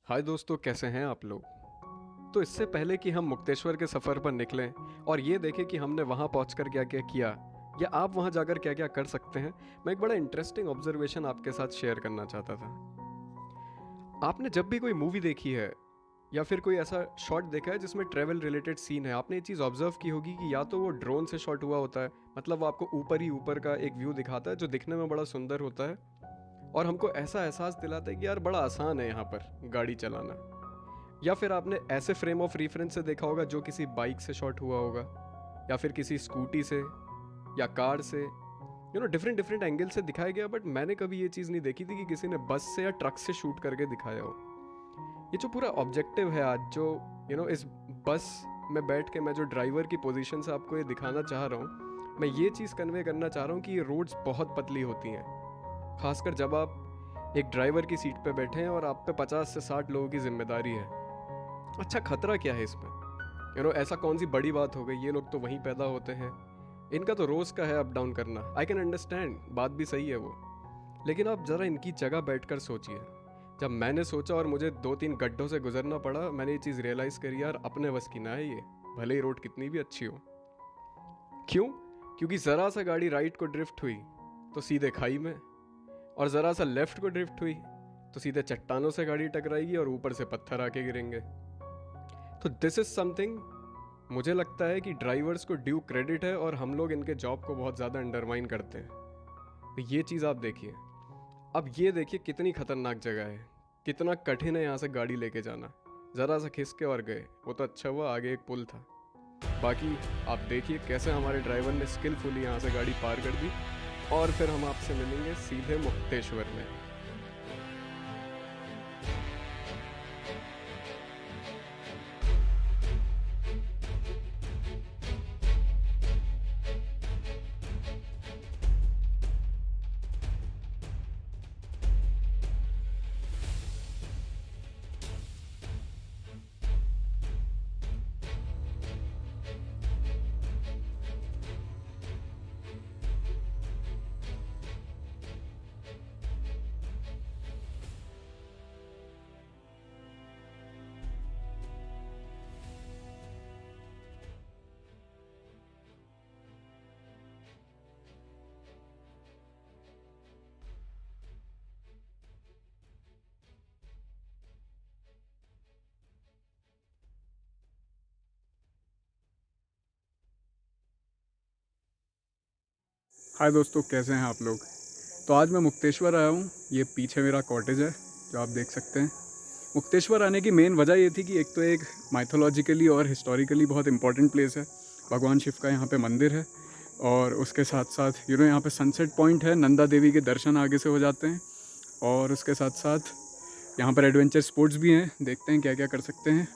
हाय दोस्तों, कैसे हैं आप लोग। तो इससे पहले कि हम मुक्तेश्वर के सफ़र पर निकलें और ये देखें कि हमने वहाँ पहुँचकर क्या क्या किया या आप वहाँ जाकर क्या क्या कर सकते हैं, मैं एक बड़ा इंटरेस्टिंग ऑब्जर्वेशन आपके साथ शेयर करना चाहता था। आपने जब भी कोई मूवी देखी है या फिर कोई ऐसा शॉट देखा है जिसमें ट्रैवल रिलेटेड सीन है, आपने ये चीज़ ऑब्जर्व की होगी कि या तो वो ड्रोन से शॉट हुआ होता है, मतलब वो आपको ऊपर ही ऊपर का एक व्यू दिखाता है जो दिखने में बड़ा सुंदर होता है और हमको ऐसा एहसास दिलाता है कि यार बड़ा आसान है यहाँ पर गाड़ी चलाना। या फिर आपने ऐसे फ्रेम ऑफ रेफरेंस से देखा होगा जो किसी बाइक से शॉट हुआ होगा या फिर किसी स्कूटी से या कार से, डिफरेंट डिफरेंट एंगल से दिखाया गया। बट मैंने कभी ये चीज़ नहीं देखी थी कि किसी ने बस से या ट्रक से शूट करके दिखाया हो। ये जो पूरा ऑब्जेक्टिव है आज, जो इस बस में बैठ के मैं जो ड्राइवर की पोजीशन से आपको ये दिखाना चाह रहा हूँ, मैं ये चीज़ कन्वे करना चाह रहा हूँ कि ये रोड्स बहुत पतली होती हैं, खासकर जब आप एक ड्राइवर की सीट पे बैठे हैं और आप पे 50 से 60 लोगों की जिम्मेदारी है। अच्छा, खतरा क्या है इसमें? ऐसा कौन सी बड़ी बात हो गई, ये लोग तो वहीं पैदा होते हैं, इनका तो रोज़ का है अप डाउन करना। आई कैन अंडरस्टैंड, बात भी सही है वो। लेकिन आप ज़रा इनकी जगह बैठकर सोचिए। जब मैंने सोचा और मुझे 2-3 गड्ढों से गुजरना पड़ा, मैंने ये चीज़ रियलाइज़ करी, यार अपने बस की ना है ये, भले ही रोड कितनी भी अच्छी हो। क्यों? क्योंकि ज़रा सा गाड़ी राइट को ड्रिफ्ट हुई तो सीधे खाई में, और ज़रा सा लेफ्ट को ड्रिफ्ट हुई तो सीधे चट्टानों से गाड़ी टकराएगी और ऊपर से पत्थर आके गिरेंगे। तो दिस इज़ समथिंग मुझे लगता है कि ड्राइवर्स को ड्यू क्रेडिट है और हम लोग इनके जॉब को बहुत ज़्यादा अंडरमाइन करते हैं। तो ये चीज़ आप देखिए। अब ये देखिए कितनी खतरनाक जगह है, कितना कठिन है यहाँ से गाड़ी लेके जाना। ज़रा सा खिसके और गए, वो तो अच्छा हुआ आगे एक पुल था। बाकी आप देखिए कैसे हमारे ड्राइवर ने स्किलफुली यहाँ से गाड़ी पार कर दी। और फिर हम आपसे मिलेंगे सीधे मुक्तेश्वर में। हाय दोस्तों, कैसे हैं आप लोग। तो आज मैं मुक्तेश्वर आया हूँ। ये पीछे मेरा कॉटेज है जो आप देख सकते हैं। मुक्तेश्वर आने की मेन वजह ये थी कि एक तो एक माइथोलॉजिकली और हिस्टोरिकली बहुत इंपॉर्टेंट प्लेस है। भगवान शिव का यहाँ पे मंदिर है और उसके साथ साथ यहाँ पे सनसेट पॉइंट है, नंदा देवी के दर्शन आगे से हो जाते हैं। और उसके साथ साथ यहाँ पर एडवेंचर स्पोर्ट्स भी हैं, देखते हैं क्या क्या कर सकते हैं।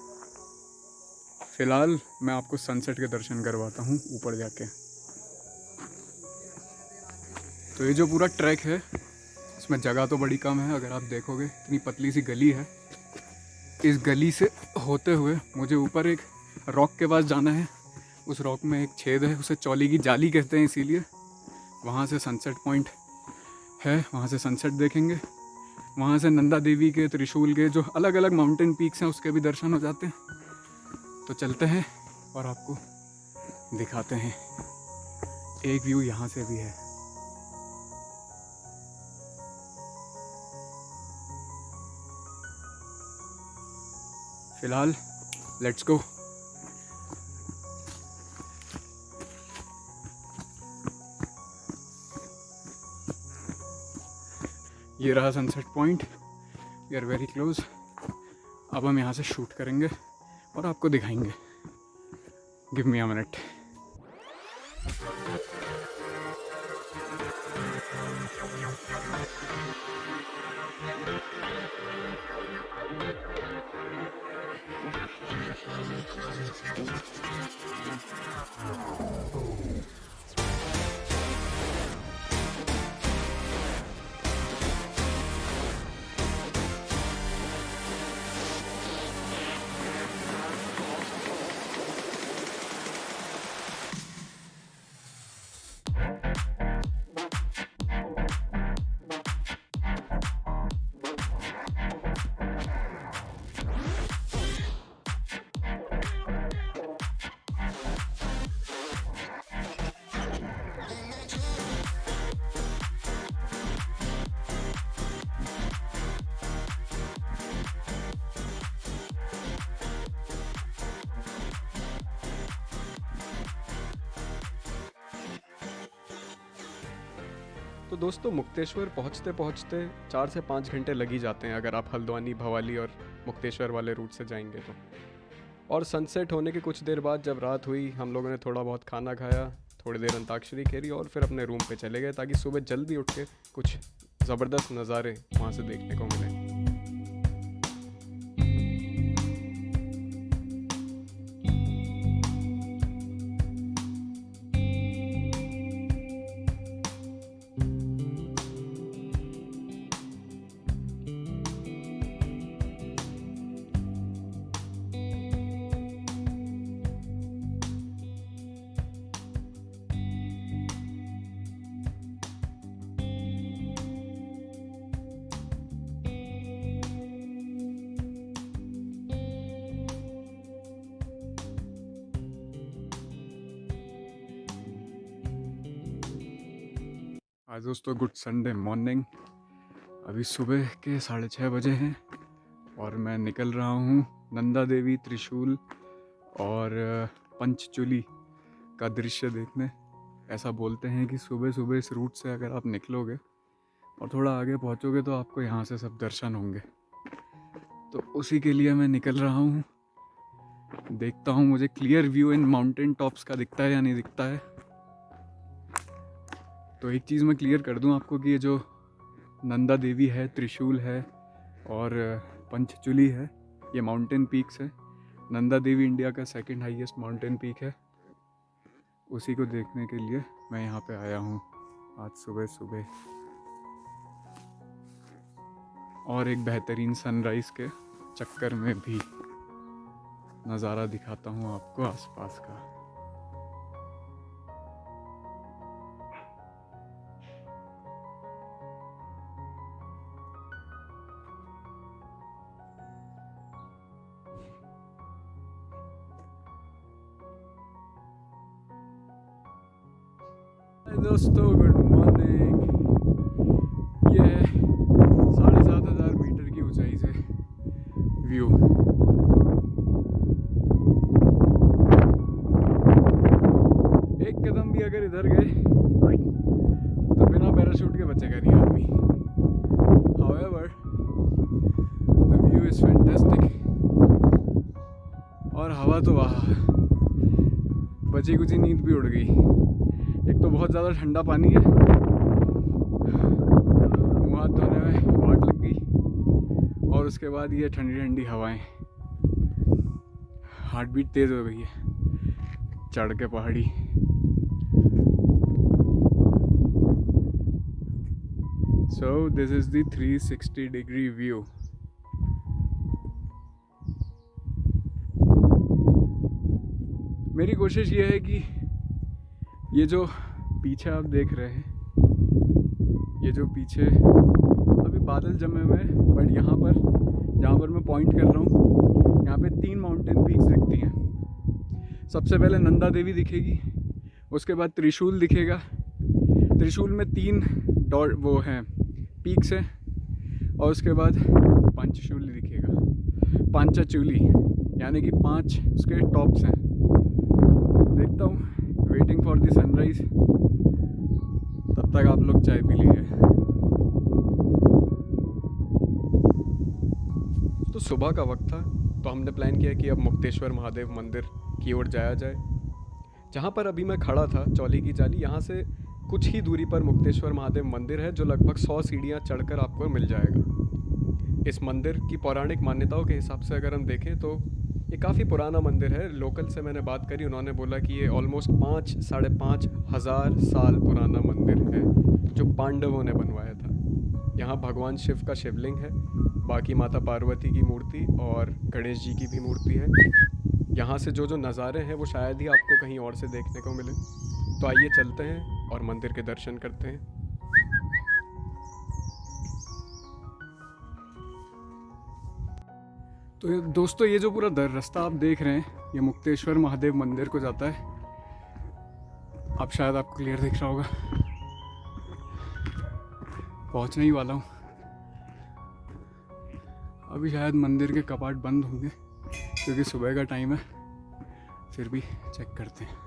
फ़िलहाल मैं आपको सनसेट के दर्शन करवाता हूँ ऊपर जाके। तो ये जो पूरा ट्रैक है इसमें जगह तो बड़ी कम है। अगर आप देखोगे इतनी पतली सी गली है, इस गली से होते हुए मुझे ऊपर एक रॉक के पास जाना है। उस रॉक में एक छेद है, उसे चौली की जाली कहते हैं, इसीलिए वहाँ से सनसेट पॉइंट है, वहाँ से सनसेट देखेंगे। वहाँ से नंदा देवी के, त्रिशूल के जो अलग अलग माउंटेन पीक्स हैं उसके भी दर्शन हो जाते हैं। तो चलते हैं और आपको दिखाते हैं। एक व्यू यहाँ से भी है। फिलहाल लेट्स गो। ये रहा sunset point, we are very close. अब हम यहाँ से शूट करेंगे और आपको दिखाएंगे। Give me a minute. तो दोस्तों मुक्तेश्वर पहुँचते पहुँचते 4 से 5 घंटे लग ही जाते हैं अगर आप हल्द्वानी, भवाली और मुक्तेश्वर वाले रूट से जाएंगे तो। और सनसेट होने के कुछ देर बाद जब रात हुई, हम लोगों ने थोड़ा बहुत खाना खाया, थोड़ी देर अंताक्षरी खेली और फिर अपने रूम पे चले गए ताकि सुबह जल्दी उठ के कुछ ज़बरदस्त नज़ारे वहाँ से देखने को मिले। आज दोस्तों गुड संडे मॉर्निंग। अभी सुबह के 6:30 बजे हैं और मैं निकल रहा हूँ नंदा देवी, त्रिशूल और पंचचूली का दृश्य देखने। ऐसा बोलते हैं कि सुबह सुबह इस रूट से अगर आप निकलोगे और थोड़ा आगे पहुँचोगे तो आपको यहाँ से सब दर्शन होंगे। तो उसी के लिए मैं निकल रहा हूँ। देखता हूँ मुझे clear view in mountain tops का दिखता है या नहीं दिखता है। तो एक चीज़ मैं क्लियर कर दूं आपको कि ये जो नंदा देवी है, त्रिशूल है और पंचचूली है, ये माउंटेन पीक्स है। नंदा देवी इंडिया का 2nd हाईएस्ट माउंटेन पीक है। उसी को देखने के लिए मैं यहाँ पे आया हूँ आज सुबह सुबह। और एक बेहतरीन सनराइज़ के चक्कर में भी नज़ारा दिखाता हूँ आपको आसपास का। दोस्तों गुड मॉर्निंग। ये 7,500 मीटर की ऊंचाई से व्यू। एक कदम भी अगर इधर गए तो बिना पैराशूट के बचेगा नहीं आदमी। However the view is fantastic. और हवा तो वाह, बची कुची नींद भी उड़ गई। एक तो बहुत ज़्यादा ठंडा पानी है, मुँह हाथ धोने में वाट लग गई और उसके बाद ये ठंडी ठंडी हवाएं। हार्ट बीट तेज़ हो गई है चढ़ के पहाड़ी। So this is the 360 degree view. मेरी कोशिश ये है कि ये जो पीछे आप देख रहे हैं, ये जो पीछे अभी बादल जमे हुए हैं, बट यहाँ पर जहाँ पर मैं पॉइंट कर रहा हूँ यहाँ पे 3 माउंटेन पीक्स दिखती हैं। सबसे पहले नंदा देवी दिखेगी, उसके बाद त्रिशूल दिखेगा। त्रिशूल में 3 डॉट वो हैं पीक्स हैं, और उसके बाद पंचशूली दिखेगा, पंचचूली यानी कि 5 उसके टॉप्स हैं। देखता हूँ, वेटिंग फॉर द सनराइज। तब तक आप लोग चाय पी लीजिए। तो सुबह का वक्त था, तो हमने प्लान किया कि अब मुक्तेश्वर महादेव मंदिर की ओर जाया जाए। जहाँ पर अभी मैं खड़ा था, चौली की चाली, यहाँ से कुछ ही दूरी पर मुक्तेश्वर महादेव मंदिर है जो लगभग 100 सीढ़ियाँ चढ़कर आपको मिल जाएगा। इस मंदिर की पौराणिक मान्यताओं के हिसाब से अगर हम देखें तो ये काफ़ी पुराना मंदिर है। लोकल से मैंने बात करी, उन्होंने बोला कि ये ऑलमोस्ट 5-5.5 हज़ार साल पुराना मंदिर है जो पांडवों ने बनवाया था। यहाँ भगवान शिव का शिवलिंग है, बाकी माता पार्वती की मूर्ति और गणेश जी की भी मूर्ति है। यहाँ से जो नज़ारे हैं वो शायद ही आपको कहीं और से देखने को मिले। तो आइए चलते हैं और मंदिर के दर्शन करते हैं। तो दोस्तों ये जो पूरा रास्ता आप देख रहे हैं ये मुक्तेश्वर महादेव मंदिर को जाता है। अब शायद आपको क्लियर दिख रहा होगा, पहुंचने ही वाला हूँ। अभी शायद मंदिर के कपाट बंद होंगे क्योंकि सुबह का टाइम है, फिर भी चेक करते हैं।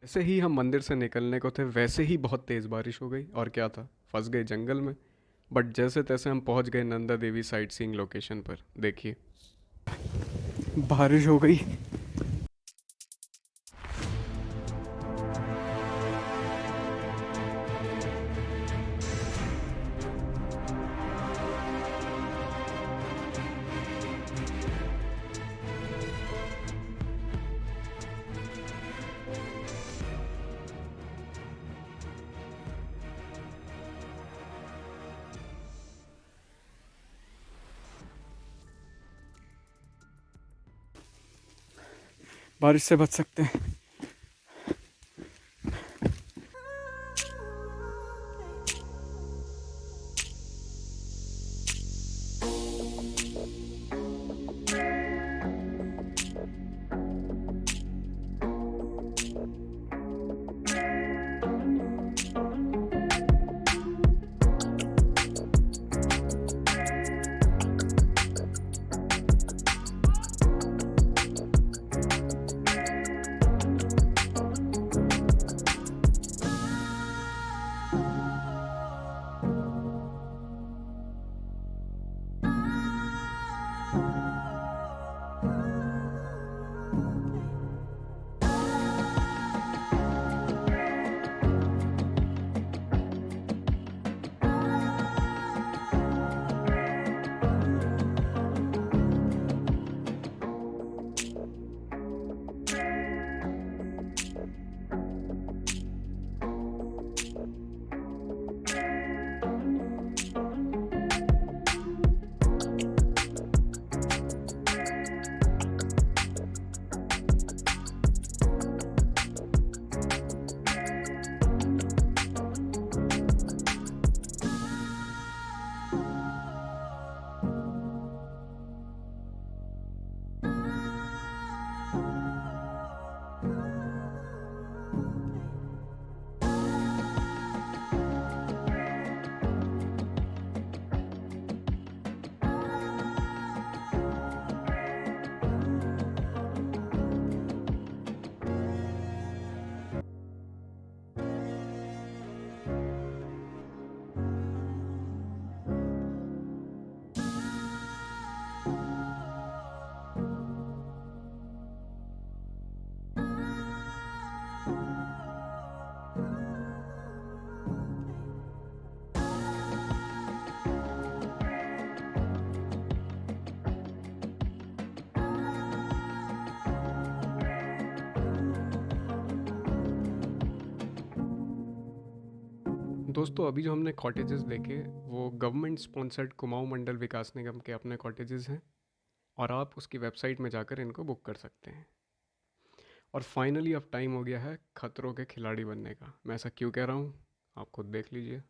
जैसे ही हम मंदिर से निकलने को थे वैसे ही बहुत तेज़ बारिश हो गई, और क्या था, फंस गए जंगल में। बट जैसे तैसे हम पहुंच गए Nanda Devi sight seeing location पर। देखिए, बारिश हो गई। बारिश से बच सकते हैं। दोस्तों अभी जो हमने कॉटेजेस देखे वो गवर्नमेंट स्पॉन्सर्ड कुमाऊं मंडल विकास निगम के अपने कॉटेजेस हैं, और आप उसकी वेबसाइट में जाकर इनको बुक कर सकते हैं। और फाइनली अब टाइम हो गया है खतरों के खिलाड़ी बनने का। मैं ऐसा क्यों कह रहा हूँ, आप खुद देख लीजिए।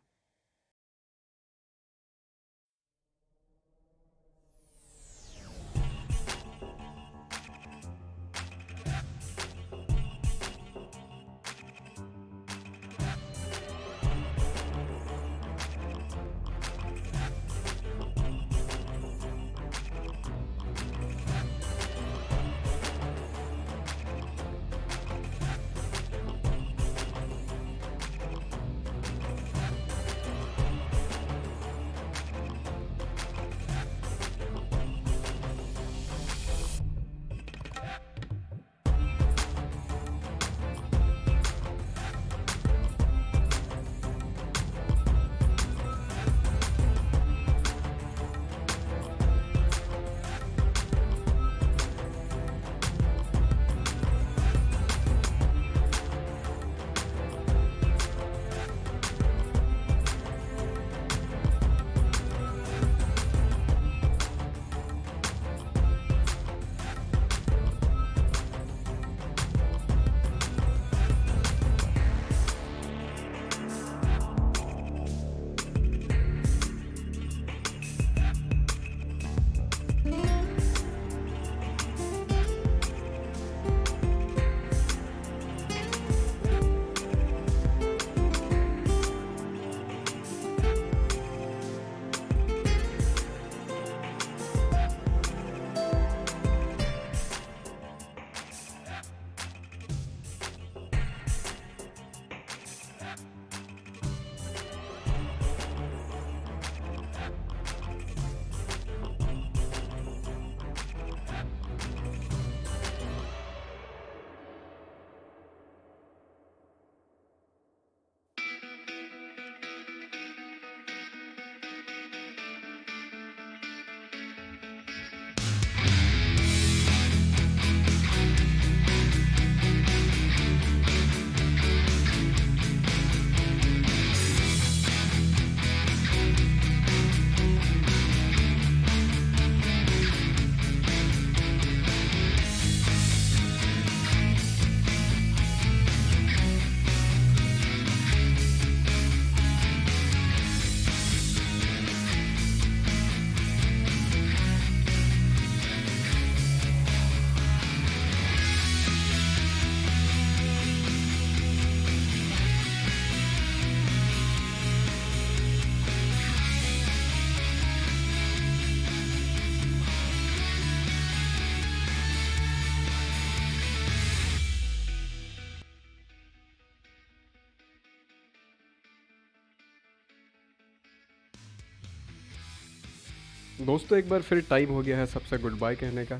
दोस्तों एक बार फिर टाइम हो गया है सबसे गुड बाय कहने का।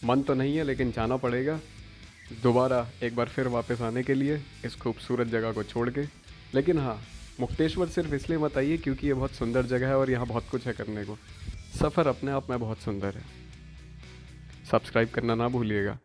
मन तो नहीं है लेकिन जाना पड़ेगा दोबारा एक बार फिर वापस आने के लिए इस खूबसूरत जगह को छोड़ के। लेकिन हाँ, मुक्तेश्वर सिर्फ इसलिए मत आइए क्योंकि ये बहुत सुंदर जगह है और यहाँ बहुत कुछ है करने को। सफ़र अपने आप में बहुत सुंदर है। सब्सक्राइब करना ना भूलिएगा।